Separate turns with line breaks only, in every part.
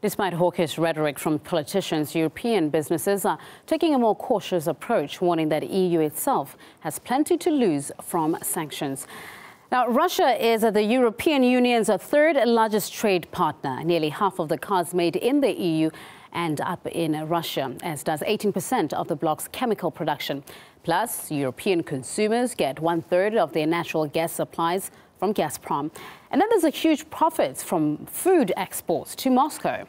Despite hawkish rhetoric from politicians, European businesses are taking a more cautious approach, warning that the EU itself has plenty to lose from sanctions. Now, Russia is the European Union's third largest trade partner. Nearly half of the cars made in the EU end up in Russia, as does 18% of the bloc's chemical production. Plus, European consumers get 1/3 of their natural gas supplies from Gazprom. And then there's a huge profits from food exports to Moscow.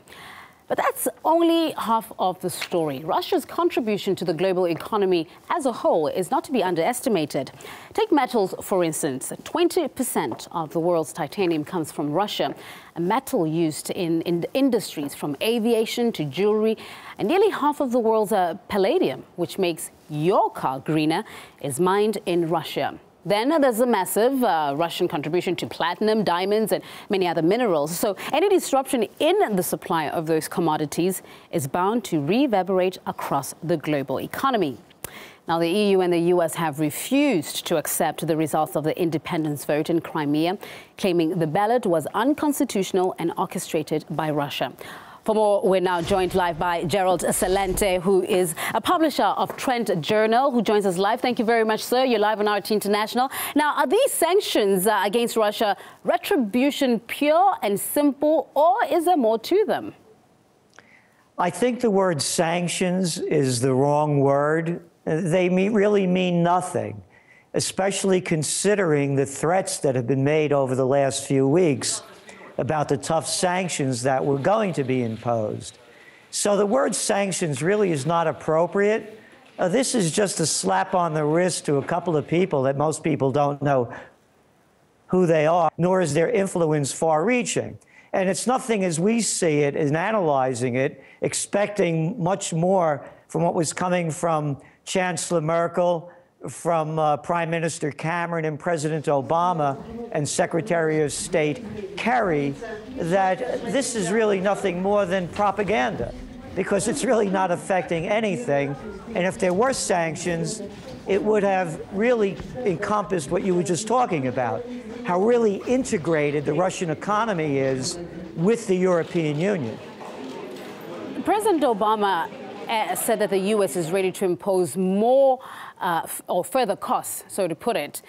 But that's only half of the story. Russia's contribution to the global economy as a whole is not to be underestimated. Take metals, for instance. 20% of the world's titanium comes from Russia, a metal used in industries from aviation to jewelry. And nearly half of the world's palladium, which makes your car greener, is mined in Russia. Then there's a massive Russian contribution to platinum, diamonds, and many other minerals. So any disruption in the supply of those commodities is bound to reverberate across the global economy. Now, the EU and the US have refused to accept the results of the independence vote in Crimea, claiming the ballot was unconstitutional and orchestrated by Russia. For more, we're now joined live by Gerald Celente, who is a publisher of Trend Journal, who joins us live. Thank you very much, sir. You're live on RT International. Now, are these sanctions against Russia retribution pure and simple, or is there more to them?
I think the word sanctions is the wrong word. They really mean nothing, especially considering the threats that have been made over the last few weeks about the tough sanctions that were going to be imposed. So the word sanctions really is not appropriate. This is just a slap on the wrist to a couple of people that most people don't know who they are, nor is their influence far-reaching. And it's nothing as we see it, in analyzing it, expecting much more from what was coming from Chancellor Merkel, from Prime Minister Cameron and President Obama and Secretary of State Kerry, that this is really nothing more than propaganda, because it's really not affecting anything. And if there were sanctions, it would have really encompassed what you were just talking about, how really integrated the Russian economy is with the European Union.
President Obama said that the U.S. is ready to impose more or further costs, so to put it.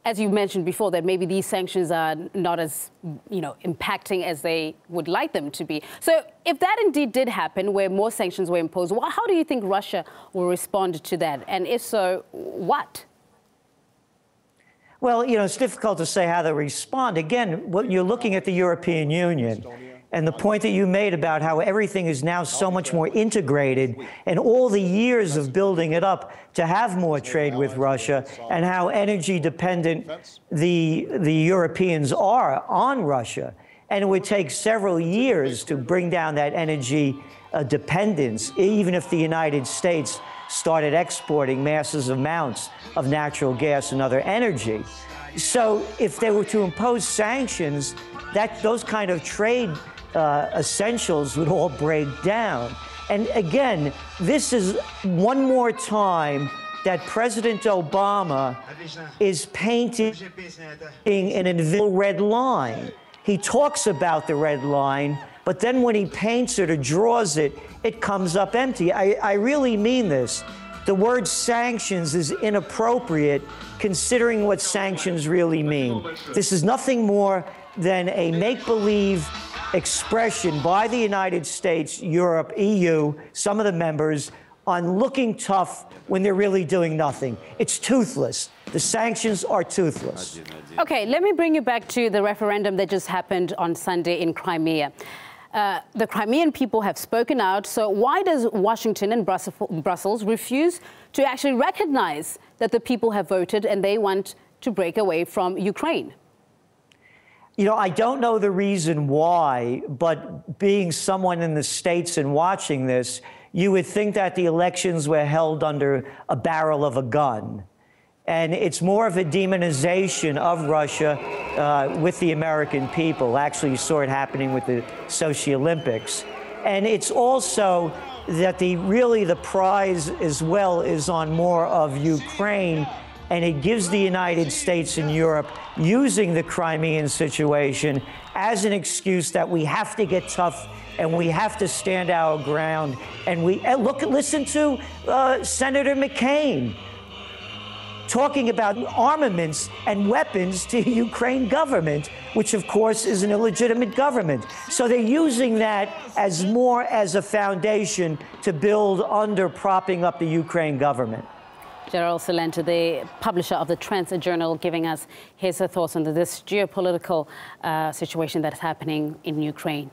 As you mentioned before, that maybe these sanctions are not as, impacting as they would like them to be. So if that indeed did happen, where more sanctions were imposed, how do you think Russia will respond to that? And if so, what? Well,
it's difficult to say how they respond. Again, when you're looking at the European Union, and the point that you made about how everything is now so much more integrated, and all the years of building it up to have more trade with Russia, and how energy dependent the Europeans are on Russia. And it would take several years to bring down that energy dependence, even if the United States started exporting massive amounts of natural gas and other energy. So if they were to impose sanctions, those kind of trade essentials would all break down. And again, this is one more time that President Obama is painting an invisible red line. He talks about the red line, but then when he paints it or draws it, it comes up empty. I really mean this. The word sanctions is inappropriate considering what sanctions really mean. This is nothing more than a make-believe expression by the United States, Europe, EU, some of the members, on looking tough when they're really doing nothing. It's toothless. The sanctions are toothless.
Okay, let me bring you back to the referendum that just happened on Sunday in Crimea. The Crimean people have spoken out. So why does Washington and Brussels refuse to actually recognize that the people have voted and they want to break away from Ukraine?
I don't know the reason why, but being someone in the States and watching this, you would think that the elections were held under a barrel of a gun. And it's more of a demonization of Russia with the American people. Actually, you saw it happening with the Sochi Olympics. And it's also that the prize as well is on more of Ukraine, and it gives the United States and Europe, using the Crimean situation, as an excuse that we have to get tough and we have to stand our ground. And listen to Senator McCain talking about armaments and weapons to the Ukraine government, which of course is an illegitimate government. So they're using that as more as a foundation to build under propping up the Ukraine government.
Gerald Celente, the publisher of the Trends Journal, giving us his thoughts on this geopolitical situation that's happening in Ukraine.